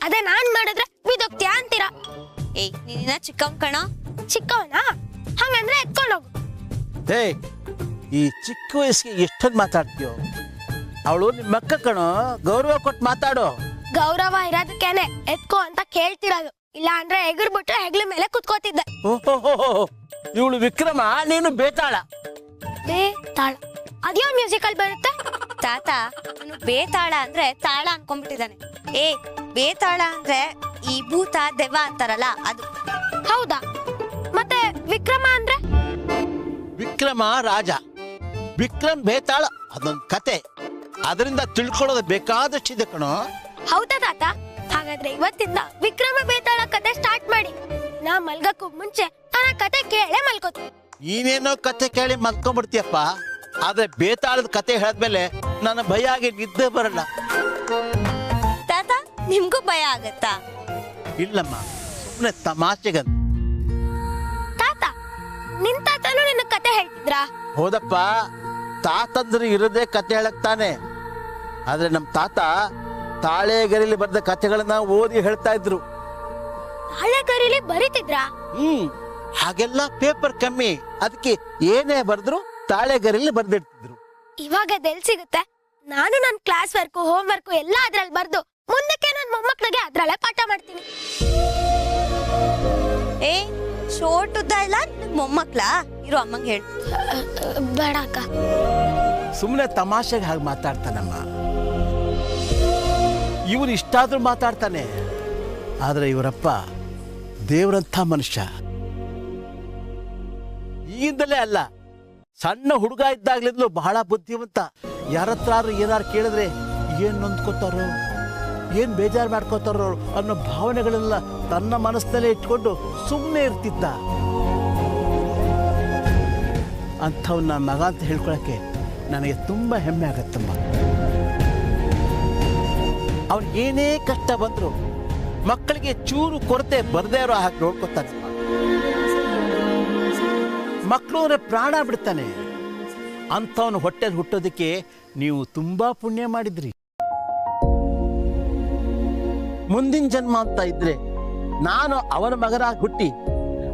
ಅದೇ ನಾನ್ ಮಾಡಿದ್ರೆ ಬಿದೋಗ್ತೀಯಾ ಅಂತೀರಾ. ಏಯ್ ನೀನ ಚಿಕ್ಕವ್ ಕಣ. ಚಿಕ್ಕವನಾ? ಹಂಗಂದ್ರೆ ಎತ್ಕೊಂಡೋಗು. ಹೇ, ಈ ಚಿಕ್ಕ ವಯಸ್ಸಿಗೆ ಎಷ್ಟೊಂದು ಮಾತಾಡ್ತೀಯೋ? ಅವಳು ನಿಮ್ಮ ಅಕ್ಕ ಕಣೋ, ಗೌರವ ಕೊಟ್ಟು ಮಾತಾಡೋ. ಗೌರವ ಇರೋದಕ್ಕೇನೆ ಎತ್ಕೋ ಅಂತ ಕೇಳ್ತಿರೋದು, ಇಲ್ಲ ಅಂದ್ರೆ ಎಗರ್ಬಿಟ್ರೆ ಹೆಗ್ಲ ಮೇಲೆ ಕುತ್ಕೋತಿದ್ದೆ. ಓಹೋ, ಇವಳು ವಿಕ್ರಮ, ನೀನು ಬೇತಾಳ. ಬೇತಾಳ ಅದ್ಯಾವ ಮ್ಯೂಸಿಕಲ್ ಬರುತ್ತೆ? ತಾತ ಅವನು ಬೇತಾಳ ಅಂದ್ರೆ ತಾಳ ಅನ್ಕೊಂಡ್ಬಿಟ್ಟಿದ್ದಾನೆ. ಏ ಬೇತಾಳ ಅಂದ್ರೆ ಈ ಭೂತ ದೆವ್ವ ಅಂತಾರಲ್ಲ ಅದು. ಹೌದಾ? ಮತ್ತೆ ವಿಕ್ರಮ ಅಂದ್ರೆ? ವಿಕ್ರಮ ರಾಜ, ವಿಕ್ರಮ್ ಬೇತಾಳ ಅದೊಂದು ಕತೆ. ಅದರಿಂದ ತಿಳ್ಕೊಳ್ಳೋದು ಬೇಕಾದಷ್ಟಿದೆ ಕಣೋ. ಹೌದಾ ತಾತ? ಹಾಗಾದ್ರೆ ಇವತ್ತಿಂದ ವಿಕ್ರಮ ಬೇತಾಳ ಕತೆ ಸ್ಟಾರ್ಟ್ ಮಾಡಿ. ನಾ ಮಲ್ಗಕ್ಕೂ ಮುಂಚೆ ನನ್ನ ಕತೆ ಕೇಳೇ ಮಲ್ಕೋತೀನಿ. ನೀನೇನೋ ಕತೆ ಕೇಳಿ ಮಲ್ಕೊಂಡ್ಬಿಡ್ತೀಯಪ್ಪ, ಆದ್ರೆ ಬೇತಾಳದ ಕತೆ ಹೇಳಿದ್ಮೇಲೆ ನನ್ನ ಭಯ ಆಗಿ ನಿದ್ದೆ ಬರಲ್ಲ. ತಾತ ನಿಮ್ಗೂ ಭಯ ಆಗತ್ತಾ? ಇಲ್ಲಮ್ಮ, ಸುಮ್ಮನೆ ತಮಾಷೆಗಂತ. ತಾತ, ನಿನ್ ತಾತನು ನಿನ್ನ ಕತೆ ಹೇಳ್ತಿದ್ರಾ? ಹೌದಪ್ಪ, ತಾತಂದ್ರೆ ಇರೋದೇ ಕತೆ ಹೇಳಕ್ ತಾನೆ. ಆದ್ರೆ ನಮ್ ತಾತ ತಾಳೆಗರಿಲಿ ಬರೆದ ಕತೆಗಳನ್ನ ಓದಿ ಹೇಳ್ತಾ ಇದ್ರು. ಹಳೆಗರಿಲಿ ಬರೀತಿದ್ರಾ? ಹಾಗೆಲ್ಲ ಪೇಪರ್ ಕಮ್ಮಿ, ಅದಕ್ಕೆ ಏನೇ ಬರೆದ್ರು ತಾಳೆಗರಿಲಿ ಬರ್ದಿಡ್ತಿದ್ರು. ಇವಾಗ ಅದೆಲ್ ಸಿಗುತ್ತೆ? ನಾನು ನನ್ ಕ್ಲಾಸ್ ವರ್ಕು, ಹೋಮ್ ವರ್ಕು ಎಲ್ಲ ಅದ್ರಲ್ಲಿ ಬರ್ದು ಮುಂದಕ್ಕೆ ನನ್ ಮೊಮ್ಮಕ್ಳಿಗೆ ಅದ್ರಲ್ಲೇ ಪಾಠ ಮಾಡ್ತೀನಿ. ಏ ಶೋರ್ಟ್ ಉದ್ದ ಇಲ್ಲ ಮೊಮ್ಮಕ್ಳ ಇರೋ ಅಮ್ಮಂಗ್ ಹೇಳು. ಬೇಡ ಅಕ್ಕ. ಸುಮ್ಮನೆ ತಮಾಷೆಗೆ ಹಾಗೆ ಮಾತಾಡ್ತಾನಮ್ಮ. ಇವನು ಇಷ್ಟಾದ್ರೂ ಮಾತಾಡ್ತಾನೆ, ಆದ್ರೆ ಇವರಪ್ಪ ದೇವರಂಥ ಮನುಷ್ಯ. ಈಗಿಂದಲೇ ಅಲ್ಲ, ಸಣ್ಣ ಹುಡುಗ ಇದ್ದಾಗ್ಲಿಂದಲೂ ಬಹಳ ಬುದ್ಧಿವಂತ. ಯಾರತ್ರಾರು ಏನಾರು ಕೇಳಿದ್ರೆ ಏನ್ ನೊಂದ್ಕೋತಾರೋ, ಏನ್ ಬೇಜಾರು ಮಾಡ್ಕೋತಾರೋ ಅನ್ನೋ ಭಾವನೆಗಳೆಲ್ಲ ತನ್ನ ಮನಸ್ಸಿನಲ್ಲೇ ಇಟ್ಕೊಂಡು ಸುಮ್ಮನೆ ಇರ್ತಿದ್ದ. ಅಂಥವ್ನ ಮಗ ಅಂತ ಹೇಳ್ಕೊಳಕ್ಕೆ ನನಗೆ ತುಂಬ ಹೆಮ್ಮೆ ಆಗತ್ತಮ್ಮ. ಅವನು ಏನೇ ಕಷ್ಟ ಬಂದ್ರು ಮಕ್ಕಳಿಗೆ ಚೂರು ಕೊರತೆ ಬರ್ದೇ ಇರೋ ಹಾಗೆ ನೋಡ್ಕೊತಾನೆ. ಮಕ್ಕಳು ಅಂದ್ರೆ ಪ್ರಾಣ ಬಿಡ್ತಾನೆ. ಅಂಥವನು ಹೊಟ್ಟೆಲ್ ಹುಟ್ಟೋದಕ್ಕೆ ನೀವು ತುಂಬಾ ಪುಣ್ಯ ಮಾಡಿದ್ರಿ. ಮುಂದಿನ ಜನ್ಮ ಅಂತ ಇದ್ರೆ ನಾನು ಅವನ ಮಗನಾಗಿ ಹುಟ್ಟಿ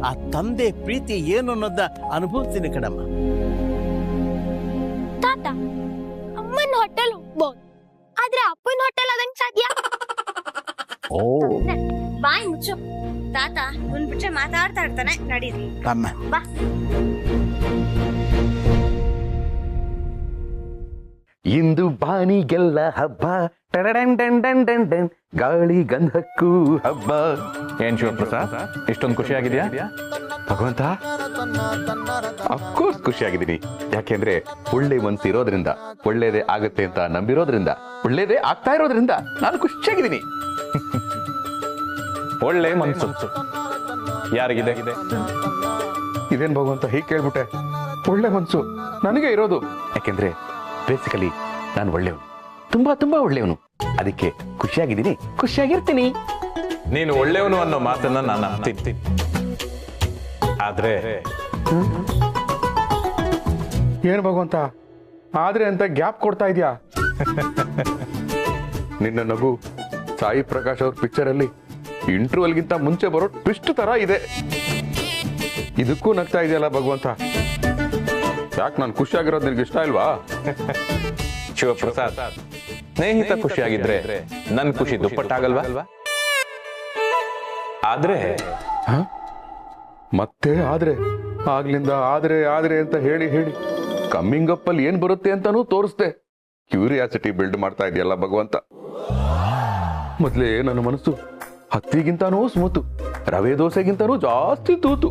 ಆ ತಂದೆ ಪ್ರೀತಿ ಏನು ಅನ್ನೋದ ಅನುಭವಿಸ್ತೀನಿ ಕಣಮ್ಮ. ತಾತ, ಅಮ್ಮನ ಹೋಟೆಲ್ ಹೋಗ್ಬೋದು, ಆದ್ರೆ ಅಪ್ಪನ ಹೋಟೆಲ್ ಅದಂಗ್ ಸಾಧ್ಯ? ಓ ಬಾಯ್ ಮುಚ್ಚು. ತಾತ ಒಂದ್ ಬಿಟ್ರೆ ಮಾತಾಡ್ತಾ ಇರ್ತಾನೆ, ನಡೀರಿ ಅಮ್ಮ. ಬಾ. ಇಂದು ಬಾನಿಗೆಲ್ಲ ಹಬ್ಬ, ಟಡಡನ್ ಡನ್ ಡನ್ ಡನ್ ಡನ್, ಗಾಳಿ ಗಂಧಕ್ಕೂ ಹಬ್ಬ. ಏನ್ ಶಿವಪ್ರಸಾದ್, ಇಷ್ಟೊಂದು ಖುಷಿ ಆಗಿದ್ಯಾ? ಭಗವಂತ, ಅಫ್ಕೋರ್ಸ್ ಖುಷಿಯಾಗಿದ್ದೀನಿ. ಯಾಕೆಂದ್ರೆ ಒಳ್ಳೆ ಮನ್ಸು ಇರೋದ್ರಿಂದ, ಒಳ್ಳೇದೇ ಆಗುತ್ತೆ ಅಂತ ನಂಬಿರೋದ್ರಿಂದ, ಒಳ್ಳೇದೇ ಆಗ್ತಾ ಇರೋದ್ರಿಂದ ನಾನು ಖುಷಿಯಾಗಿದ್ದೀನಿ. ಒಳ್ಳೆ ಮನ್ಸು ಯಾರಿಗಿದೆ? ಇದೇನ್ ಭಗವಂತ ಹೀಗೆ ಕೇಳ್ಬಿಟ್ಟೆ? ಒಳ್ಳೆ ಮನ್ಸು ನನಗೆ ಇರೋದು. ಯಾಕೆಂದ್ರೆ ಬೇಸಿಕಲಿ ನಾನು ಒಳ್ಳೆಯವನು, ತುಂಬಾ ತುಂಬಾ ಒಳ್ಳೆಯವನು. ಅದಕ್ಕೆ ಖುಷಿಯಾಗಿದ್ದೀನಿ, ಖುಷಿಯಾಗಿರ್ತೀನಿ. ನೀನು ಒಳ್ಳೆಯವನು ಅನ್ನೋ ಮಾತನ್ನ ನಾನು ನಂಬ್ತೀನಿ. ಆದ್ರೆ ಏನು ಭಗವಂತ ಆದ್ರೆ ಅಂತ ಗ್ಯಾಪ್ ಕೊಡ್ತಾ ಇದೆಯಾ? ನಿನ್ನ ನಗು ಸಾಯಿ ಪ್ರಕಾಶ್ ಅವ್ರ ಪಿಕ್ಚರ್ ಅಲ್ಲಿ ಇಂಟರ್ವಲ್ಗಿಂತ ಮುಂಚೆ ಬರೋ ಟ್ವಿಸ್ಟ್ ತರ ಇದೆ. ಇದಕ್ಕೂ ನಗ್ತಾ ಇದೆಯಲ್ಲ ಭಗವಂತ. ಯಾಕೆ ನಾನು ಖುಷಿಯಾಗಿರೋದು ನಿನ್ಗೆ ಇಷ್ಟ ಇಲ್ವಾ? ಶಿವಪ್ರಸಾದ್, ಸ್ನೇಹಿತ ಖುಷಿಯಾಗಿದ್ರೆ ನನ್ ಖುಷಿ ದುಪ್ಪಟ್ಟಾಗಲ್ವಾ? ಆದ್ರೆ ಮತ್ತೆ ಆದ್ರೆ ಆಗ್ಲಿಂದ ಆದ್ರೆ ಆದ್ರೆ ಅಂತ ಹೇಳಿ ಹೇಳಿ ಕಮ್ಮಿಂಗ್ ಅಪ್ ಅಲ್ಲಿ ಏನ್ ಬರುತ್ತೆ ಅಂತಾನೂ ತೋರಿಸ್ದೆ. ಕ್ಯೂರಿಯಾಸಿಟಿ ಬಿಲ್ಡ್ ಮಾಡ್ತಾ ಇದೆಯಲ್ಲ ಭಗವಂತ. ಮೊದ್ಲೇ ನನ್ನ ಮನಸ್ಸು ಹತ್ತಿಗಿಂತಾನೂ ಸ್ಮೂತು, ರವೆ ದೋಸೆಗಿಂತಾನೂ ಜಾಸ್ತಿ ತೂತು.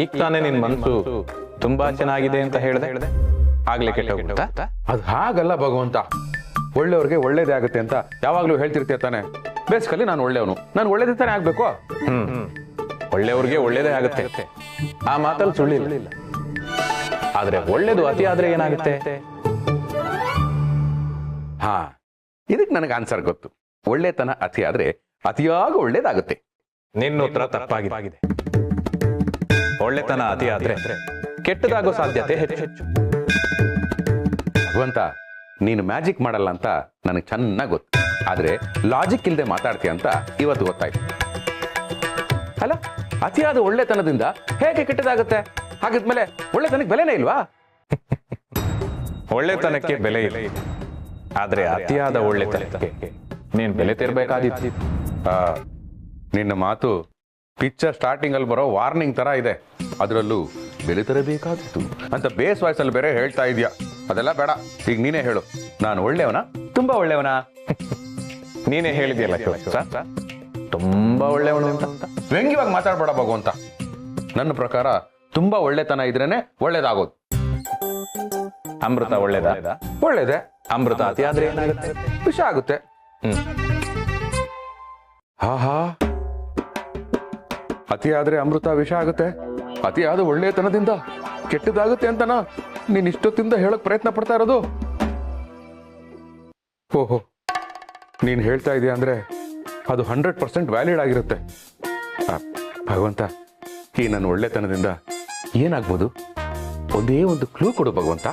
ಈಗ ತಾನೇ ನಿನ್ ಮನ್ಸು ತುಂಬಾ ಚೆನ್ನಾಗಿದೆ ಅಂತ ಹೇಳ್ದೆ, ಆಗ್ಲೇ ಕೆಟ್ಟೋಗ್ಬಿಡ್ತಾ? ಅದು ಹಾಗಲ್ಲ ಭಗವಂತ. ಒಳ್ಳೆಯವ್ರಿಗೆ ಒಳ್ಳೇದೇ ಆಗುತ್ತೆ ಅಂತ ಯಾವಾಗ್ಲೂ ಹೇಳ್ತಿರ್ತೀಯ ತಾನೆ. ಬೇಸಿಕಲಿ ನಾನು ಒಳ್ಳೆಯವನು, ನಾನು ಒಳ್ಳೇದೇ ತಾನೇ ಆಗ್ಬೇಕು. ಒಳ್ಳೆಯವ್ರಿಗೆ ಒಳ್ಳೇದೇ ಆಗುತ್ತೆ, ಆ ಮಾತಲ್ಲಿ ಸುಳ್ಳಿಲ್ಲ. ಆದ್ರೆ ಒಳ್ಳೇದು ಅತಿ ಆದ್ರೆ ಏನಾಗುತ್ತೆ? ಹಾ, ಇದಕ್ಕೆ ನನಗೆ ಆನ್ಸರ್ ಗೊತ್ತು. ಒಳ್ಳೆತನ ಅತಿ ಆದ್ರೆ ಅತಿಯಾಗ ಒಳ್ಳೇದಾಗುತ್ತೆ. ನಿನ್ನ ಉತ್ತರ ತಪ್ಪಾಗಿದೆ. ಒಳ್ಳೆತನ ಅತಿ ಆದ್ರೆ ಕೆಟ್ಟದಾಗೋ ಸಾಧ್ಯತೆ ಹೆಚ್ಚು. ಭಗವಂತ, ನೀನು ಮ್ಯಾಜಿಕ್ ಮಾಡಲ್ಲ ಅಂತ ನನಗೆ ಚೆನ್ನಾಗಿ ಗೊತ್ತು. ಆದ್ರೆ ಲಾಜಿಕ್ ಇಲ್ಲದೆ ಮಾತಾಡ್ತೀಯ ಅಂತ ಇವತ್ತು ಗೊತ್ತಾಯ್ತು. ಅಲ್ಲ, ಅತಿಯಾದ ಒಳ್ಳೆತನದಿಂದ ಹೇಗೆ ಕೆಟ್ಟದಾಗುತ್ತೆ? ಹಾಗಿದ್ಮೇಲೆ ಒಳ್ಳೆತನಕ್ಕೆ ಬೆಲೆನೇ ಇಲ್ವಾ? ಒಳ್ಳೆತನಕ್ಕೆ ಬೆಲೆ ಇಲ್ಲ, ಆದ್ರೆ ಅತಿಯಾದ ಒಳ್ಳೆತನಕ್ಕೆ ನೀನ್ ಬೆಲೆ ತೆರಬೇಕಾದಿತ್ತು. ನಿನ್ನ ಮಾತು ಪಿಕ್ಚರ್ ಸ್ಟಾರ್ಟಿಂಗ್ ಅಲ್ಲಿ ಬರೋ ವಾರ್ನಿಂಗ್ ತರ ಇದೆ. ಅದರಲ್ಲೂ ಬೆಲೆ ತರಬೇಕಾದಿತ್ತು ಅಂತ ಬೇಸ್ ವಾಯ್ಸಲ್ಲಿ ಬೇರೆ ಹೇಳ್ತಾ ಇದೀಯ. ಅದೆಲ್ಲ ಬೇಡ, ಈಗ ನೀನೇ ಹೇಳು, ನಾನು ಒಳ್ಳೆಯವನಾ, ತುಂಬಾ ಒಳ್ಳೆಯವನಾ? ನೀನೇ ಹೇಳಿದ್ಯಲ್ಲ ತುಂಬಾ ಒಳ್ಳೆಯವನು ಅಂತ. ವ್ಯಂಗ್ಯವಾಗಿ ಮಾತಾಡ್ಬೇಡ ಭಗವಂತ. ನನ್ನ ಪ್ರಕಾರ ತುಂಬಾ ಒಳ್ಳೆತನ ಇದ್ರೇನೆ ಒಳ್ಳೇದಾಗೋದು. ಅಮೃತ ಒಳ್ಳೇದಾ? ಒಳ್ಳೇದೆ. ಅಮೃತ ಅತಿ ಆದ್ರೆ ಏನಾಗುತ್ತೆ? ವಿಷ ಆಗುತ್ತೆ. ಹಾ, ಅತಿ ಆದ್ರೆ ಅಮೃತ ವಿಷ ಆಗುತ್ತೆ. ಅತಿಯಾದ ಒಳ್ಳೆತನದಿಂದ ಕೆಟ್ಟದಾಗುತ್ತೆ ಅಂತನಾ ನೀನ್ ಇಷ್ಟೊತ್ತಿಂದ ಹೇಳಕ್ ಪ್ರಯತ್ನ ಪಡ್ತಾ ಇರೋದು? ಓಹೋ, ನೀನ್ ಹೇಳ್ತಾ ಇದೀಯ ಅಂದ್ರೆ ಅದು 100% ವ್ಯಾಲಿಡ್ ಆಗಿರುತ್ತೆ. ಭಗವಂತ, ಈ ನನ್ನ ಒಳ್ಳೆತನದಿಂದ ಏನಾಗ್ಬೋದು? ಒಂದೇ ಒಂದು ಕ್ಲೂ ಕೊಡು ಭಗವಂತ.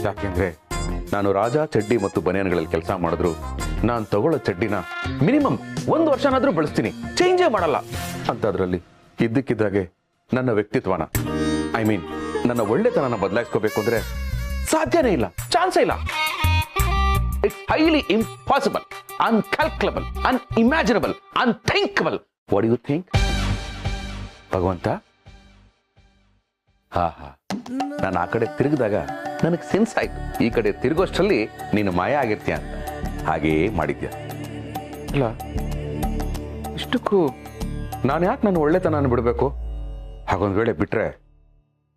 ಯಾಕೆಂದ್ರೆ ನಾನು ರಾಜಾ ಚಡ್ಡಿ ಮತ್ತು ಬನಿಯನ್ಗಳಲ್ಲಿ ಕೆಲಸ ಮಾಡಿದ್ರು ನಾನು ತಗೊಳ್ಳೋ ಚಡ್ಡಿನ ಮಿನಿಮಮ್ 1 ವರ್ಷನಾದ್ರೂ ಬಳಸ್ತೀನಿ, ಚೇಂಜೇ ಮಾಡಲ್ಲ. ಅಂತದ್ರಲ್ಲಿ ಇದ್ದಕ್ಕಿದ್ದಾಗೆ ನನ್ನ ವ್ಯಕ್ತಿತ್ವನ, ಐ ಮೀನ್ ನನ್ನ ಒಳ್ಳೆತನನ ಬದಲಾಯಿಸ್ಕೋಬೇಕು ಅಂದ್ರೆ ಸಾಧ್ಯನೇ ಇಲ್ಲ, ಚಾನ್ಸೇ ಇಲ್ಲ. It's highly impossible, uncalculable, unimaginable, unthinkable. What you think ಭಗವಂತ? ಹಾ, ನಾನು ಆ ಕಡೆ ತಿರುಗಿದಾಗ ನನಗೆ ಸೆನ್ಸ್ ಆಯ್ತು, ಈ ಕಡೆ ತಿರುಗೋಷ್ಟರಲ್ಲಿ ನೀನು ಮಾಯ ಆಗಿರ್ತೀಯ ಅಂತ. ಹಾಗೆಯೇ ಮಾಡಿದ್ಯ. ಇಲ್ಲ, ಇಷ್ಟಕ್ಕೂ ನಾನು ಯಾಕೆ ನನ್ನ ಒಳ್ಳೆತನ ಬಿಡಬೇಕು? ಹಾಗೊಂದು ವೇಳೆ ಬಿಟ್ರೆ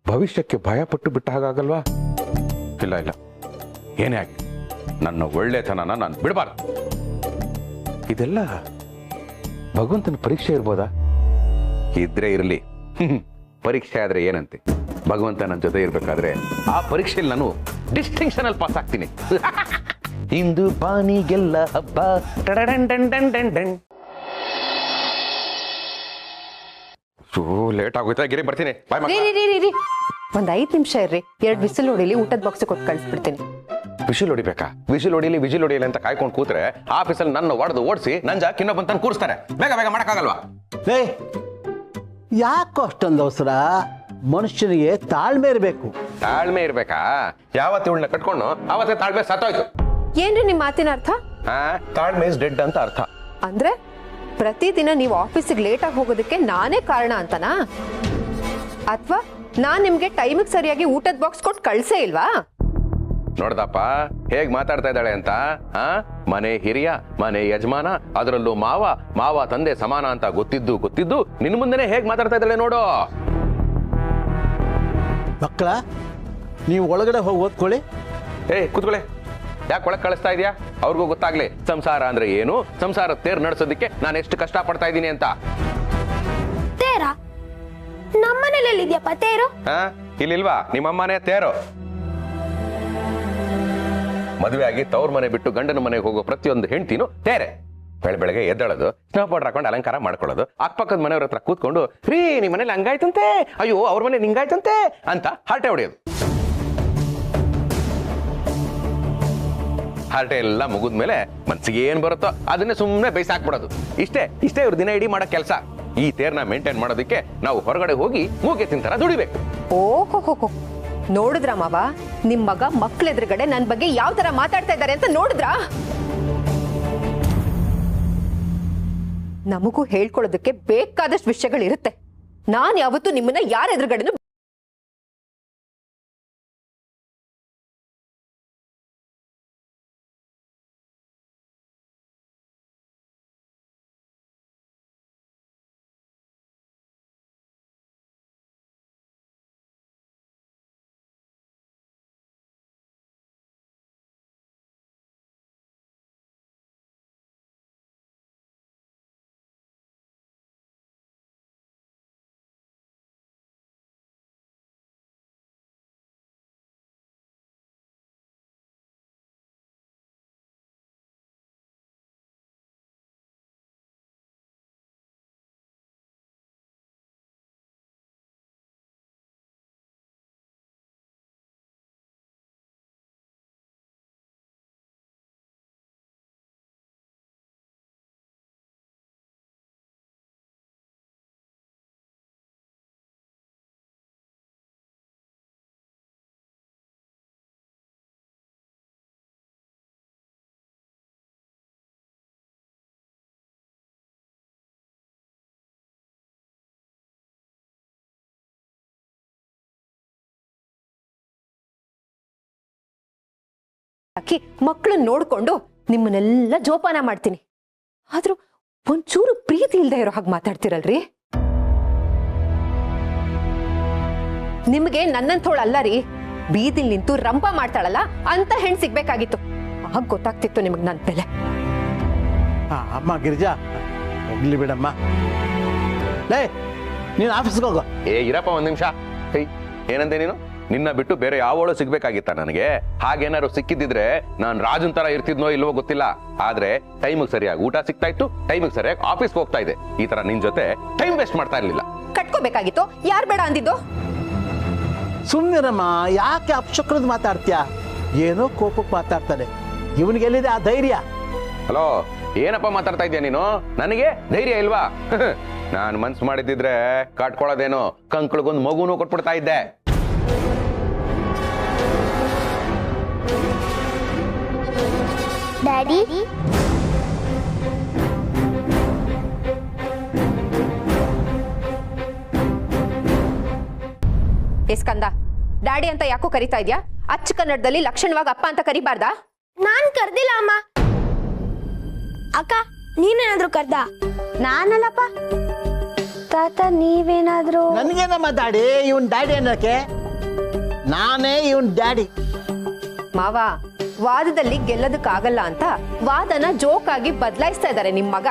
ಭವಿಷ್ಯಕ್ಕೆ ಭಯ ಪಟ್ಟು ಬಿಟ್ಟ ಹಾಗಾಗಲ್ವಾ? ಇಲ್ಲ, ಏನೇ ಆಗಿ ನನ್ನ ಒಳ್ಳೆತನನ ನಾನು ಬಿಡಬಾರ್ದು. ಇದೆಲ್ಲ ಭಗವಂತನ ಪರೀಕ್ಷೆ ಇರ್ಬೋದಾ? ಇದ್ರೆ ಇರಲಿ, ಪರೀಕ್ಷೆ ಆದ್ರೆ ಏನಂತೆ, ಭಗವಂತ ನನ್ನ ಜೊತೆ ಇರ್ಬೇಕಾದ್ರೆ ಆ ಪರೀಕ್ಷೆಯಲ್ಲಿ ನಾನು ಡಿಸ್ಟಿಂಕ್ಷನ್ ಅಲ್ಲಿ ಪಾಸ್ ಆಗ್ತೀನಿ. ಇಂದು ಬಾನಿಗೆಲ್ಲ ಹಬ್ಬ. ಲೇಟ್ ಆಗೋಯ್ತಾ? ಗಿರಿ ಬರ್ತೀನಿ. ಒಂದ್ 5 ನಿಮಿಷ ಇರ್ರಿ, 2 ವಿಸಿಲ್ ಹೊಡಿಲಿ, ಊಟದ ಬಾಕ್ಸ್ ಕೊಟ್ಟು ಕಳಿಸ್ಬಿಡ್ತೀನಿ. ವಿಶಿಲ್ ಹೊಡಿಬೇಕಾ? ವಿಶಿಲ್ ಹೊಡಿಲಿ ಅಂತ ಕಾಯ್ಕೊಂಡು ಕೂತ್ರೆ ಆಫೀಸಲ್ಲಿ ನನ್ನ ಹೊಡೆದು ಓಡಿಸಿ ನನ್ ಜಾಕ್ ಇನ್ನೊಬ್ಬಂತ ಕೂರಿಸ್ತಾರೆ. ಬೇಗ ಮಾಡಕ್ಕಾಗಲ್ವಾ? ಯಾಕೋ ಅಷ್ಟೊಂದು ಅವಸರ? ಮನುಷ್ಯನಿಗೆ ತಾಳ್ಮೆ ಇರಬೇಕು. ತಾಳ್ಮೆ ಇರ್ಬೇಕಾ? ಯಾವತ್ತು ಇವಳನ್ನ ಕಟ್ಕೊಂಡು ಅವತ್ತೇ ತಾಳ್ಮೆ ಸತ್ತೋಯ್ತು. ಏನ್ರಿ ನಿಮ್ ಮಾತಿನ ಅರ್ಥ? ತಾಳ್ಮೆ ಇಸ್ ಡೆಡ್ ಅಂತ ಅರ್ಥ. ಅಂದ್ರೆ ಪ್ರತಿದಿನ ನೀವು ಆಫೀಸಿಗೆ ಲೇಟ್ ಆಗಿ ಹೋಗೋದಕ್ಕೆ ನಾನೇ ಕಾರಣ ಅಂತನಾ? ಅಥವಾ ನಾನ್ ನಿಮ್ಗೆ ಟೈಮಿಗೆ ಸರಿಯಾಗಿ ಊಟದ ಬಾಕ್ಸ್ ಕೊಟ್ಟು ಕಳ್ಸೇ ಇಲ್ವಾ? ನೋಡ್ದಪ್ಪ ಹೇಗ್ ಮಾತಾಡ್ತಾ ಇದ್ದಾಳೆ ಅಂತ. ಮನೆ ಹಿರಿಯ, ಮನೆ ಯಜಮಾನ, ಅದರಲ್ಲೂ ಮಾವ ತಂದೆ ಸಮಾನ ಅಂತ ಗೊತ್ತಿದ್ದು ನಿನ್ ಮುಂದೆನೆ ಹೇಗ್ ಮಾತಾಡ್ತಾ ಇದ್ದಾಳೆ ನೋಡು. ಮಕ್ಕಳ, ನೀವು ಒಳಗಡೆ ಹೋಗಿ ಓದ್ಕೊಳ್ಳಿ. ಕೂತ್ಕೊಳ್ಳಿ. ಯಾಕೆ ಒಳಗೆ ಕಳಿಸ್ತಾ ಇದೀಯಾ? ಅವ್ರಿಗೂ ಗೊತ್ತಾಗ್ಲಿ ಸಂಸಾರ ಅಂದ್ರೆ ಏನು, ಸಂಸಾರ ತೇರ್ ನಡೆಸೋದಕ್ಕೆ ನಾನು ಎಷ್ಟು ಕಷ್ಟ ಪಡ್ತಾ ಇದ್ದೀನಿ ಅಂತ. ತೇರ ನಮ್ಮನೇಲಿ ಇದೆಯಪ್ಪ ತೇರು? ಇಲ್ಲಿಲ್ವಾ? ನಿಮ್ಮಮ್ಮನೇ ತೇರು. ಮದುವೆ ಆಗಿ ತವ್ರ ಮನೆ ಬಿಟ್ಟು ಗಂಡನ ಮನೆಗೆ ಹೋಗೋ ಪ್ರತಿಯೊಂದು ಹೆಂಡ್ತಿನೂ ತೇರೆ. ಬೆಳಗ್ಗೆ ಎದ್ದೇಳೋದು, ಸ್ನೋ ಪೌಡರ್ ಹಾಕೊಂಡು ಅಲಂಕಾರ ಮಾಡ್ಕೊಳ್ಳೋದು, ಅಕ್ಕಪಕ್ಕದ ಮನೆಯವ್ರ ಹತ್ರ ಕೂತ್ಕೊಂಡು ರೀ ನಿಮ್ಮ ಮನೇಲಿ ಹಂಗಾಯ್ತಂತೆ, ಅಯ್ಯೋ ಅವ್ರ ಮನೆ ನಿಂಗಾಯ್ತಂತೆ ಅಂತ ಹರಟೆ ಹೊಡೆಯೋದು. ಹರಟೆ ಎಲ್ಲ ಮುಗಿದ್ಮೇಲೆ ಮನ್ಸಿಗೆ ಏನ್ ಬರುತ್ತೋ ಅದನ್ನೇ ಸುಮ್ಮನೆ ಬೇಯಿಸಾಕ್ಬಿಡೋದು. ಇಷ್ಟೇ ಇವ್ರ ದಿನ ಇಡೀ ಮಾಡೋ ಕೆಲಸ. ಈ ತೇರ್ನ ಮೇಂಟೈನ್ ಮಾಡೋದಕ್ಕೆ ನಾವು ಹೊರಗಡೆ ಹೋಗಿ ಮೂಗೆ ತಿಂತಾರ ದುಡಿಬೇಕು. ಓಹೋ, ನೋಡಿದ್ರ ಮಾವ, ನಿಮ್ ಮಗ ಮಕ್ಳ ಎದುರುಗಡೆ ನನ್ ಬಗ್ಗೆ ಯಾವ ತರ ಮಾತಾಡ್ತಾ ಇದ್ದಾರೆ ಅಂತ ನೋಡಿದ್ರ? ನಮಗೂ ಹೇಳ್ಕೊಳ್ಳೋದಕ್ಕೆ ಬೇಕಾದಷ್ಟು ವಿಷಯಗಳಿರುತ್ತೆ. ನಾನ್ ಯಾವತ್ತೂ ನಿಮ್ಮನ್ನ ಯಾರ ಎದುರುಗಡೆನೂ ಸಾಕಿ ಮಕ್ಕಳನ್ನ ನೋಡ್ಕೊಂಡು ನಿಮ್ಮನ್ನೆಲ್ಲ ಜೋಪಾನ ಮಾಡ್ತೀನಿ. ಆದ್ರೂ ಒಂಚೂರು ಪ್ರೀತಿ ಇಲ್ದೇ ಇರೋ ಹಾಗೆ ಮಾತಾಡ್ತಿರಲ್ರಿ. ನಿಮ್ಗೆ ನನ್ನಂಥೋಳಲ್ಲ ರೀ, ಬೀದಿಲ್ ನಿಂತು ರಂಪ ಮಾಡ್ತಾಳಲ್ಲ ಅಂತ ಹೆಣ್ ಸಿಗ್ಬೇಕಾಗಿತ್ತು. ಆಗ ಗೊತ್ತಾಗ್ತಿತ್ತು ನಿಮಗ್ ನನ್ ಬೆಲೆ. ಅಮ್ಮ ಗಿರಿಜಾ, ಹೋಗ್ಲಿ ಬಿಡಮ್ಮ. ಲೇ, ನೀನು ಆಫೀಸ್ಗೆ ಹೋಗೋ. ಇರಪ್ಪ ಒಂದ್ ನಿಮಿಷ. ಏನಂದೆ ನೀನು? ನಿನ್ನ ಬಿಟ್ಟು ಬೇರೆ ಯಾವಳು ಸಿಗ್ಬೇಕಾಗಿತ್ತ ನನಗೆ? ಹಾಗೇನಾದ್ರು ಸಿಕ್ಕಿದ್ರೆ ನಾನ್ ರಾಜನ್ ತರ ಇರ್ತಿದ್ನೋ ಇಲ್ವೋ ಗೊತ್ತಿಲ್ಲ. ಆದ್ರೆ ಟೈಮಿಗೆ ಸರಿಯಾಗಿ ಊಟ ಸಿಗ್ತಾ ಇತ್ತು, ಟೈಮಿಗೆ ಸರಿಯಾಗಿ ಆಫೀಸ್ಗೆ ಹೋಗ್ತಾ ಇದೆ. ಈ ತರ ನಿನ್ ಜೊತೆ ಟೈಮ್ ವೇಸ್ಟ್ ಮಾಡ್ತಾ ಇರ್ಲಿಲ್ಲ. ಕಟ್ಕೋಬೇಕಾಗಿತ್ತು. ಯಾರ್ ಬೇಡ ಅಂದಿದ್ದು? ಸುಮ್ಮನಿರಮ್ಮ, ಯಾಕೆ ಅಪಶಕ್ರದ ಮಾತಾಡ್ತೀಯ? ಏನೋ ಕೋಪಕ್ಕೆ ಮಾತಾಡ್ತಾನೆ. ಇವನಿಗೆ ಎಲ್ಲಿದೆ ಆ ಧೈರ್ಯ? ಹಲೋ, ಏನಪ್ಪ ಮಾತಾಡ್ತಾ ಇದ್ಯಾ ನೀನು? ನನಗೆ ಧೈರ್ಯ ಇಲ್ವಾ? ನಾನ್ ಮನ್ಸು ಮಾಡಿದ್ರೆ ಕಟ್ಕೊಳ್ಳೋದೇನು, ಕಂಕ್ಳಿಗೊಂದು ಮಗುನು ಕೊಟ್ಬಿಡ್ತಾ ಇದ್ದೆ. ಡ್ಯಾಡಿ, ಸ್ಕಂದ, ಡ್ಯಾಡಿ ಅಂತ ಯಾಕೋ ಕರಿತಾ ಇದ್ಯಾ? ಅಚ್ಚ ಕನ್ನಡದಲ್ಲಿ ಲಕ್ಷಣವಾಗಿ ಅಪ್ಪ ಅಂತ ಕರಿಬಾರ್ದಾ? ನಾನ್ ಕರ್ದಿಲ್ಲ ಅಮ್ಮ. ಅಕ್ಕ, ನೀನೇನಾದ್ರೂ ಕರ್ದ? ನಾನಲ್ಲಪ್ಪ. ತಾತ ನೀವೇನಾದ್ರೂ? ನನ್ಗೇನಮ್ಮ ಡ್ಯಾಡಿ? ಇವನ್ ಡ್ಯಾಡಿ ಅನ್ನಕ್ಕೆ ನಾನೇ ಇವನ್ ಡ್ಯಾಡಿ. ಮಾವ, ವಾದದಲ್ಲಿ ಗೆಲ್ಲದಕ್ಕಾಗಲ್ಲ ಅಂತ ವಾದನ ಜೋಕ್ ಆಗಿ ಬದಲಾಯಿಸ್ತಾ ಇದ್ದಾರೆ ನಿಮ್ ಮಗ.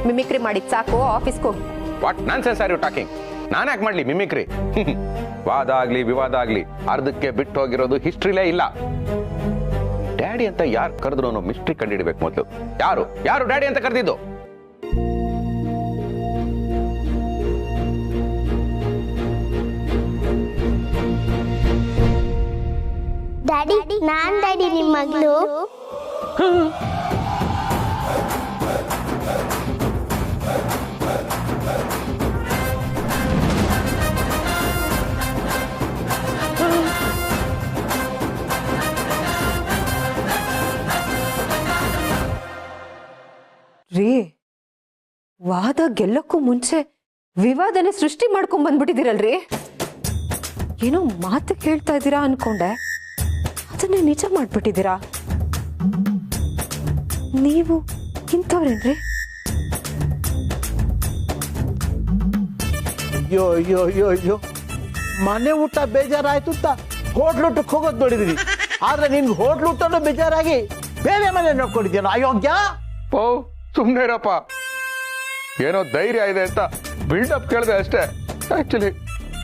ಮಿಮಿಕ್ರಿ ಮಾಡಿದ್ ಸಾಕು, ಆಫೀಸ್ಗೆ ಹೋಗಿ. What nonsense are you talking? ನಾನ್ ಯಾಕೆ ಮಾಡ್ಲಿ ಮಿಮಿಕ್ರಿ? ವಾದ ಆಗ್ಲಿ ವಿವಾದ ಆಗ್ಲಿ ಅರ್ಧಕ್ಕೆ ಬಿಟ್ಟು ಹೋಗಿರೋದು ಹಿಸ್ಟ್ರಿಲೇ ಇಲ್ಲ. ಡ್ಯಾಡಿ ಅಂತ ಯಾರು ಕರೆದ್ರು ಅನ್ನೋ ಮಿಸ್ಟ್ರಿ ಕಂಡಿಡ್ಬೇಕು ಮೊದಲು. ಯಾರು ಡ್ಯಾಡಿ ಅಂತ ಕರೆದಿದ್ದು? ಡ್ಯಾಡಿ, ನಾನ್ ಡ್ಯಾಡಿ ನಿಮ್ ಮಗಳು. ರೀ, ವಾದ ಗೆಲ್ಲಕ್ಕೂ ಮುಂಚೆ ವಿವಾದನೆ ಸೃಷ್ಟಿ ಮಾಡ್ಕೊಂಡ್ ಬಂದ್ಬಿಟ್ಟಿದ್ದೀರಲ್ರಿ. ಏನೋ ಮಾತು ಕೇಳ್ತಾ ಇದ್ದೀರಾ ಅನ್ಕೊಂಡೆ, ಅದನ್ನೇ ನಿಜ ಮಾಡ್ಬಿಟ್ಟಿದ್ದೀರಾ. ನೀವು ಇಂಥವ್ರೇನ್ರಿ? ಅಯ್ಯೋ ಅಯ್ಯೋ ಅಯ್ಯೋ ಅಯ್ಯೋ, ಮನೆ ಊಟ ಬೇಜಾರಾಯ್ತು ಅಂತ ಹೋಟ್ಲೂಟಕ್ಕೆ ಹೋಗೋದು ನೋಡಿದೀನಿ. ಆದ್ರೆ ನಿನ್ಗೆ ಹೋಟ್ಲೂಟನೂ ಬೇಜಾರಾಗಿ ಬೇರೆ ಮನೆ ನೋಡ್ಕೊಂಡಿದ್ಯಾನ ಅಯೋಗ್ಯ. ಓ, ಸುಮ್ನೆ ಇರಪ್ಪ. ಏನೋ ಧೈರ್ಯ ಇದೆ ಅಂತ ಬಿಲ್ಡಪ್ ಕೇಳಿದೆ ಅಷ್ಟೇ. ಆಕ್ಚುಲಿ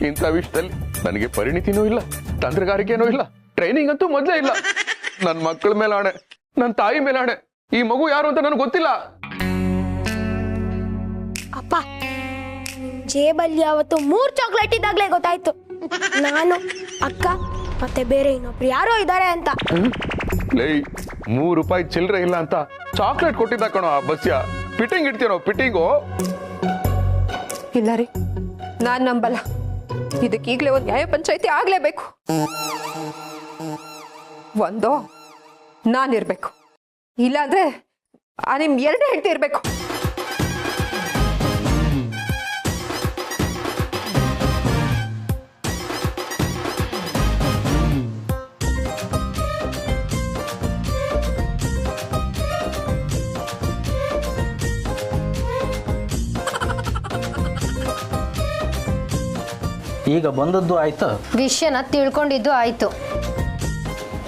ಇಂಥ ವಿಷಯದಲ್ಲಿ ನನಗೆ ಪರಿಣಿತಿನೂ ಇಲ್ಲ, ತಂತ್ರಗಾರಿಕೆನೂ ಇಲ್ಲ, ಟ್ರೈನಿಂಗ್ ಅಂತೂ ಮೊದಲೇ ಇಲ್ಲ. ನನ್ನ ಮಕ್ಕಳ ಮೇಲೆ ಆಣೆ, ನನ್ನ ತಾಯಿ ಮೇಲೆ ಆಣೆ, ಈ ಮಗು ಯಾರು ಅಂತ ನನಗೆ ಗೊತ್ತಿಲ್ಲ. ಅಪ್ಪ, ಜೇಬಲ್ಲಿ ಅವತ್ತು 3 ಚಾಕ್ಲೇಟ್ ಇದ್ದಾಗ್ಲೇ ಗೊತ್ತಾಯ್ತು ನಾನು, ಅಕ್ಕ ಮತ್ತೆ ಬೇರೆ ಇನ್ನೊಬ್ರು ಯಾರೋ ಇದ್ದಾರೆ ಅಂತ. ಲೈ, ₹3 ಚಿಲ್ಲರೆ ಇಲ್ಲ ಅಂತ ಚಾಕ್ಲೇಟ್ ಕೊಟ್ಟಿದ್ದ ಕಣೋ ಆ ಬಸ್ಯ. Fitting ಇಡ್ತೀನೋ fitting? ಇಲ್ಲ ರೀ, ನಾನ್ ನಂಬಲ್ಲ. ಇದಕ್ಕೀಗ್ಲೇ ಒಂದು ನ್ಯಾಯ ಪಂಚಾಯಿತಿ ಆಗ್ಲೇಬೇಕು. ಒಂದೋ ನಾನಿರ್ಬೇಕು, ಇಲ್ಲಾಂದ್ರೆ ನಿಮ್ ಎರಡೇ ಹೆಂಡತಿ ಇರ್ಬೇಕು. ಈಗ ಬಂದದ್ದು ಆಯ್ತು, ವಿಷಯನ ತಿಳ್ಕೊಂಡಿದ್ದು ಆಯ್ತು.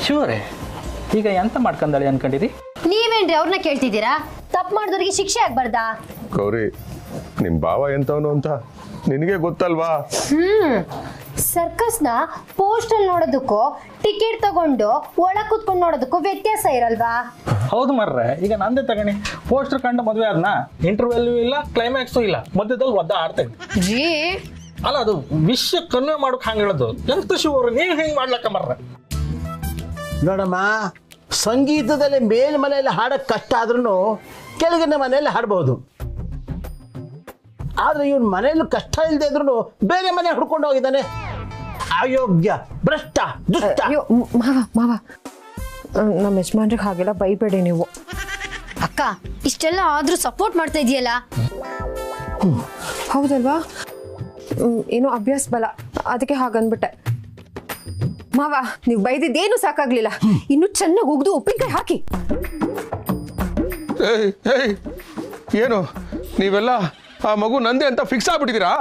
ಶಿವರೇ, ಈಗ ಎಂತ ಮಾಡ್ಕೊಂಡಾಳೆ ಅನ್ಕೊಂಡಿರಿ? ನೀವೇನ್ರಿ ಅವ್ರನ್ನ ಕೇಳ್ತಿದ್ದೀರಾ? ತಪ್ಪು ಮಾಡಿದವ್ರಿಗೆ ಶಿಕ್ಷೆ ಆಗ್ಬಾರ್ದಾ? ಗೌರಿ, ನಿಮ್ ಭಾವ ಎಂತವನು ಅಂತ ನಿನಗೆ ಗೊತ್ತಲ್ವಾ? ಸರ್ಕಸ್ನ ಪೋಸ್ಟಲ್ ನೋಡೋದಕ್ಕೂ ಟಿಕೆಟ್ ತಗೊಂಡು ಒಳ ಕೂತ್ಕೊಂಡು ನೋಡೋದಕ್ಕೂ ವ್ಯತ್ಯಾಸ ಇರಲ್ವಾ? ಹೌದು ಮರ್ರೆ, ಈಗ ನಂದೇ ತಗಣಿ. ಪೋಸ್ಟರ್ ಕಂಡು ಮದುವೆ ಆದ್ನ, ಇಂಟರ್ವ್ಯೂ ಇಲ್ಲ, ಕ್ಲೈಮ್ಯಾಕ್ಸು ಇಲ್ಲ, ಮಧ್ಯದಲ್ಲಿ ಒದ್ದ ಆಡ್ತಾ ಇದ್ದೆ. ಜೀ, ಅಲ್ಲ, ಅದು ವಿಷಯ ಕನ್ವೆ ಮಾಡೋಕೆ ಹಂಗೆ ಹೇಳೋದು. ಎಂತ ಶಿವರು ನೀವು ಹಿಂಗೆ ಮಾಡ್ಲಕ್ಕ ಮರ್ರೆ? ನೋಡಮ್ಮ, ಸಂಗೀತದಲ್ಲಿ ಮೇಲ್ಮನೆಯಲ್ಲಿ ಹಾಡಕ್ ಕಷ್ಟ ಆದ್ರೂ ಕೆಳಗಿನ ಮನೆಯಲ್ಲಿ ಹಾಡಬಹುದು. ಆದ್ರೆ ಇವನ್ ಮನೆಯಲ್ಲೂ ಕಷ್ಟ ಇಲ್ಲದೆ ಇದ್ರು ಬೇರೆ ಮನೆ ಹುಡ್ಕೊಂಡು ಹೋಗಿದ್ದಾನೆ. ಅಯೋಗ್ಯ, ಭ್ರಷ್ಟ, ದುಷ್ಟ. ಅಯ್ಯೋ ಮಾವ, ನಮ್ಮ ಯಜಮಾನ್ರಿಗೆ ಹಾಗೆಲ್ಲ ಬೈಬೇಡಿ ನೀವು. ಅಕ್ಕ, ಇಷ್ಟೆಲ್ಲ ಆದ್ರೂ ಸಪೋರ್ಟ್ ಮಾಡ್ತಾ ಇದೆಯಲ್ಲ? ಹೌದಲ್ವಾ? ಏನೋ ಅಭ್ಯಾಸ ಬಲ, ಅದಕ್ಕೆ ಹಾಗನ್ಬಿಟ್ಟೆ. ಮಾವ ನೀವು ಬೈದಿದ್ದೇನು ಸಾಕಾಗ್ಲಿಲ್ಲ, ಇನ್ನು ಚೆನ್ನಾಗಿ ಉಗ್ದು ಉಪ್ಪಿನಕಾಯಿ ಹಾಕಿ. ಏನು ನೀವೆಲ್ಲ ಆ ಮಗು ನಂದೆ ಅಂತ ಫಿಕ್ಸ್ ಆಗ್ಬಿಟ್ಟಿದ್ದೀರಾ?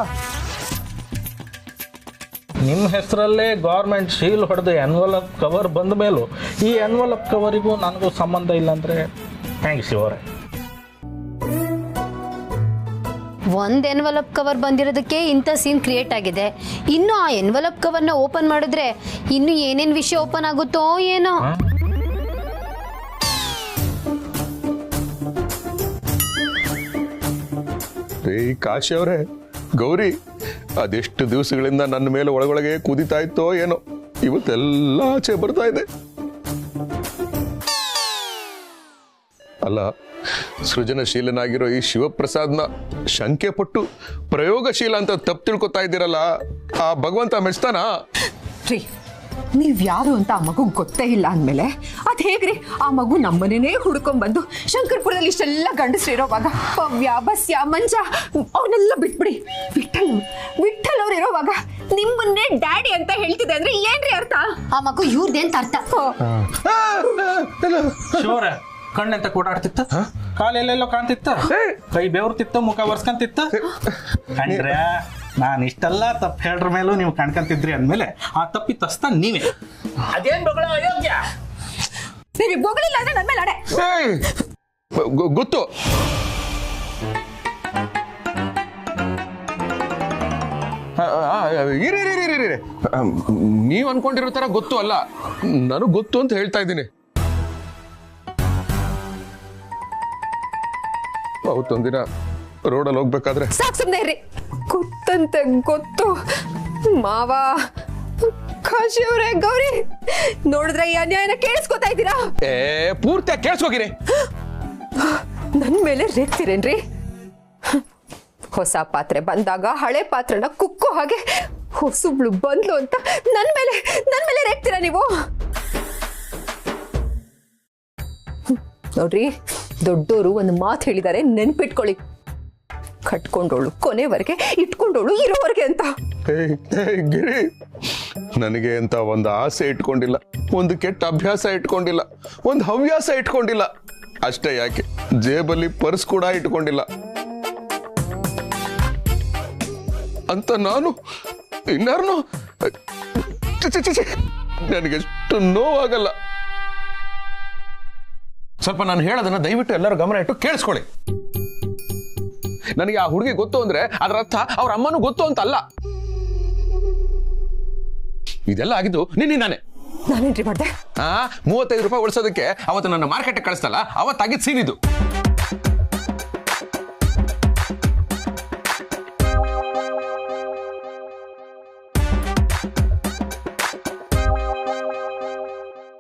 ನಿಮ್ಮ ಹೆಸರಲ್ಲೇ ಗೌರ್ಮೆಂಟ್ ಶೀಲ್ ಹೊಡೆದು ಎನ್ವಲಪ್ ಕವರ್ ಬಂದ ಮೇಲೂ ಈ ಎನ್ವಲಪ್ ಕವರಿಗೂ ನನಗೂ ಸಂಬಂಧ ಇಲ್ಲ ಅಂದರೆ ಥ್ಯಾಂಕ್ಸ್ ಶಿವರೇ. ಒಂದ್ ಎನ್ವಲಪ್ ಕವರ್ ಬಂದಿರೋದಕ್ಕೆ ಇಂಥ ಸೀನ್ ಕ್ರಿಯೇಟ್ ಆಗಿದೆ. ಇನ್ನು ಆ ಎನ್ವಲಪ್ ಕವರ್ನ ಓಪನ್ ಮಾಡಿದ್ರೆ ಇನ್ನು ಏನೇನ್ ವಿಷಯ ಓಪನ್ ಆಗುತ್ತೋ ಏನೋ. ಕಾಶಿ ಅವರೇ, ಗೌರಿ ಅದೆಷ್ಟು ದಿವಸಗಳಿಂದ ನನ್ನ ಮೇಲೆ ಒಳಗೊಳಗೆ ಕುದಿತಾ ಇತ್ತೋ ಏನೋ, ಇವತ್ತೆಲ್ಲ ಆಚೆ ಬರ್ತಾ ಇದೆ. ಅಲ್ಲ, ಸೃಜನಶೀಲನಾಗಿರೋ ಈ ಶಿವಪ್ರಸಾದ್ನ ಶಂಕೆ ಪಟ್ಟು ಪ್ರಯೋಗಶೀಲ ಅಂತ ತಪ್ಪು ತಿಳ್ಕೊತಾ ಇದ್ದೀರಲ್ಲ, ಆ ಭಗವಂತ ಮೆಚ್ತಾನ? ರೀ, ನೀವ್ ಯಾರು ಅಂತ ಆ ಮಗು ಗೊತ್ತೇ ಇಲ್ಲ ಅಂದ್ಮೇಲೆ ಅದ್ ಹೇಗ್ರಿ ಆ ಮಗು ನಮ್ಮನೇನೇ ಹುಡ್ಕೊಂಡ್ಬಂದು ಶಂಕರ್ಪುರದಲ್ಲಿ ಇಷ್ಟೆಲ್ಲ ಗಂಡಸ್ರಿರೋವಾಗ ಪವ್ಯ ಬಸ್ಯ ಮಂಜ ಅವನ್ನೆಲ್ಲ ಬಿಟ್ಬಿಡಿ ವಿಠಲ್ ಅವ್ರು ಇರೋವಾಗ ನಿಮ್ಮನ್ನೇ ಡ್ಯಾಡಿ ಅಂತ ಹೇಳ್ತಿದೆ ಅಂದ್ರೆ ಏನ್ರಿ ಅರ್ಥ? ಆ ಮಗು ಇವ್ರದೇಂತ ಅರ್ಥ? ಶಿವರೇ, ಕಣ್ಣೆಂತ ಕೂಡಾಡ್ತಿತ್ತ, ಕಾಲೆಲ್ಲೆಲ್ಲೋ ಕಾಣ್ತಿತ್ತ, ಕೈ ಬೆವರ್ತಿತ್ತ, ಮುಖ ಒರ್ಸ್ಕಂತಿತ್ತ. ಕಂಡ್ರೆ ನಾನು ಇಷ್ಟೆಲ್ಲ ತಪ್ಪು ಹೇಳ್ರ ಮೇಲೂ ನೀವು ಕಣ್ಕಂತಿದ್ರಿ ಅಂದ್ಮೇಲೆ ಆ ತಪ್ಪಿ ತಸ್ತ ನೀವೇ. ಅದೇನ್ ಬಗಳ ಅಯೋಗ್ಯ. ಸರಿ, ಬೊಗಳಿಲ್ಲ ಅಂದ್ರೆ ನನ್ನ ಮೇಲೆ ಅಡೆ. ಗೊತ್ತು, ನೀವ್ ಅನ್ಕೊಂಡಿರೋ ತರ ಗೊತ್ತು ಅಲ್ಲ, ನನಗ್ ಗೊತ್ತು ಅಂತ ಹೇಳ್ತಾ ಇದ್ದೀನಿ. ಅವತ್ತೊಂದಿನ ರೋಡಲ್ಲಿ ಹೋಗ್ಬೇಕಾದ್ರೆ ಸಾಕ್ ಸುಮ್ನೆ ಇರ್ರಿ. ಗೊತ್ತಂತೆ ಗೊತ್ತು ಮಾವ. ಕಾಶಿ ಅವರೇ, ಗೌರಿ ನೋಡಿದ್ರೆ ಈ ಅನ್ಯಾಯನ ಕೇಳಿಸ್ಕೊತಾ ಇದ್ದೀರಾ? ಪೂರ್ತಿ ಕೇಳಿಸ್ಕೋಗಿರಿ. ನನ್ ಮೇಲೆ ರೇಗ್ತೀರೇನ್ರಿ? ಹೊಸ ಪಾತ್ರೆ ಬಂದಾಗ ಹಳೆ ಪಾತ್ರೆನ ಕುಕ್ಕೋ ಹಾಗೆ ಹೊಸಬ್ಳು ಬಂದ್ಲು ಅಂತ ನನ್ ಮೇಲೆ ರೇಗ್ತೀರಾ ನೀವು? ನೋಡ್ರಿ, ದೊಡ್ಡೋರು ಒಂದು ಮಾತು ಹೇಳಿದ್ದಾರೆ, ನೆನ್ಪಿಟ್ಕೊಳ್ಳಿ. ಕಟ್ಕೊಂಡೋಳು ಕೊನೆವರೆಗೆ, ಇಟ್ಕೊಂಡೋಳು ಇರೋವರೆಗೆ ಅಂತ. ಗಿರಿ, ನನಗೆ ಅಂತ ಒಂದು ಆಸೆ ಇಟ್ಕೊಂಡಿಲ್ಲ, ಒಂದು ಕೆಟ್ಟ ಅಭ್ಯಾಸ ಇಟ್ಕೊಂಡಿಲ್ಲ, ಒಂದು ಹವ್ಯಾಸ ಇಟ್ಕೊಂಡಿಲ್ಲ. ಅಷ್ಟೇ ಯಾಕೆ, ಜೇಬಲ್ಲಿ ಪರ್ಸ್ ಕೂಡ ಇಟ್ಕೊಂಡಿಲ್ಲ ಅಂತ ನಾನು ಇನ್ನಾರನು ನನಗೆಷ್ಟು ನೋವಾಗಲ್ಲ. ಸ್ವಲ್ಪ ನಾನು ಹೇಳೋದನ್ನ ದಯವಿಟ್ಟು ಎಲ್ಲರೂ ಗಮನ ಇಟ್ಟು ಕೇಳಿಸ್ಕೊಳ್ಳಿ. ನನಗೆ ಆ ಹುಡುಗಿ ಗೊತ್ತು ಅಂದ್ರೆ ಅದರ ಅರ್ಥ ಅವ್ರ ಅಮ್ಮನೂ ಗೊತ್ತು ಅಂತ ಅಲ್ಲ. ಇದೆಲ್ಲ ಆಗಿದ್ದು ನಾನೇ. ನಾನೇನ್ರಿ ಮಾಡ್ದೆ? 35 ರೂಪಾಯಿ ಉಳಿಸೋದಕ್ಕೆ ಅವತ್ತು ನನ್ನ ಮಾರ್ಕೆಟ್ ಕಳಿಸ್ತಲ್ಲ, ಅವತ್ತಾಗಿದ್ದು ಸೀನ್ ಇದು.